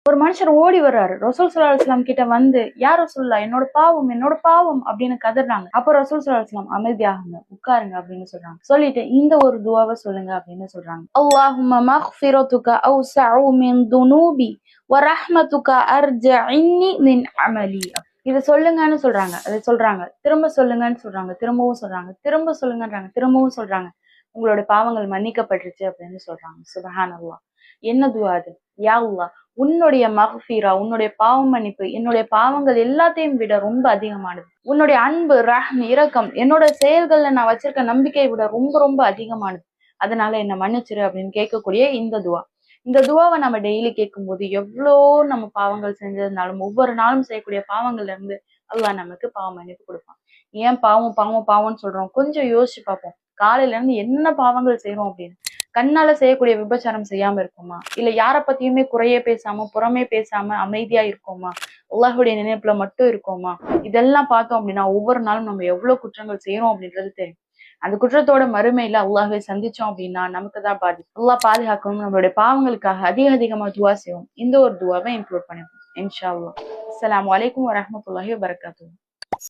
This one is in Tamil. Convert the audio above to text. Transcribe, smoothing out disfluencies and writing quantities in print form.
ஒரு மனுஷர் ஓடி வர்றாரு, ரசூல் ஸல்லல்லாஹு அலைஹி வஸல்லம் கிட்ட வந்து, யா ரசூலுல்லாஹ் என்னோட பாவம் அப்படின்னு கதறாங்க. அப்ப ரசூல் ஸல்லல்லாஹு அலைஹி வஸல்லம் அமைதியாகுங்க, உட்காருங்க அப்படின்னு சொல்றாங்க. சொல்லிட்டு இந்த ஒரு துஆவை சொல்லுங்க அப்படின்னு சொல்றாங்க. அல்லாஹும்ம மக்ஃபிரத்துக அவ்ஸஅு மின் துனூபி வ ரஹ்மத்துக அர்ஜஇன்னி மின் அமலி. இத சொல்லுங்கன்னு சொல்றாங்க. அதை சொல்றாங்க. திரும்ப சொல்லுங்கன்னு சொல்றாங்க. திரும்பவும் சொல்றாங்க. திரும்ப சொல்லுங்கன்றாங்க. திரும்பவும் சொல்றாங்க. உங்களோட பாவங்கள் மன்னிக்கப்பட்டுருச்சு அப்படின்னு சொல்றாங்க. சுப்ஹானல்லாஹ். என்ன துஆ அது? யா அல்லாஹ், உன்னுடைய மக்ஃபிரா, உன்னுடைய பாவ மன்னிப்பு என்னுடைய பாவங்கள் எல்லாத்தையும் விட ரொம்ப அதிகமானது. உன்னுடைய அன்பு, ரஹ்ம், இரக்கம் என்னோட செயல்கள்ல நான் வச்சிருக்க நம்பிக்கையை விட ரொம்ப ரொம்ப அதிகமானது. அதனால என்ன மன்னிச்சிரு அப்படின்னு கேட்கக்கூடிய இந்த துஆ. இந்த துஆவை நம்ம டெய்லி கேட்கும்போது எவ்வளோ நம்ம பாவங்கள் செஞ்சிருந்தாலும் ஒவ்வொரு நாளும் செய்யக்கூடிய பாவங்கள்ல இருந்து அல்லாஹ் நமக்கு பாவ மன்னிப்பு கொடுப்பான். ஏன் பாவம் பாவம் பாவம்னு சொல்றோம்? கொஞ்சம் யோசிச்சு பார்ப்போம். காலையில இருந்து என்ன பாவங்கள் செய்யறோம் அப்படின்னு. கண்ணால செய்யக்கூடிய விபச்சாரம் செய்யாம இருக்கோமா? இல்ல யார பத்தியுமே குறையே பேசாம, புறமே பேசாம அமைதியா இருக்கோமா? அல்லாஹ்வுடைய நினைப்புல மட்டும் இருக்கோமா? இதெல்லாம் பார்த்தோம் அப்படின்னா ஒவ்வொரு நாளும் நம்ம எவ்வளவு குற்றங்கள் செய்யறோம் அப்படின்றது தெரியும். அந்த குற்றத்தோட மறுமையில அல்லாஹ்வை சந்திச்சோம் அப்படின்னா நமக்கு தான் பாதிப்பு. அல்லாஹ் பாதுகாக்கணும். நம்மளுடைய பாவங்களுக்காக அதிகமா துஆ செய்வோம். இந்த ஒரு துஆவை இன்க்ளூட் பண்ணிப்போம். இன்ஷா அல்லாஹ். அஸ்ஸலாமு அலைக்கும் வரஹ்மத்துல்லாஹி வபரகாத்துஹு.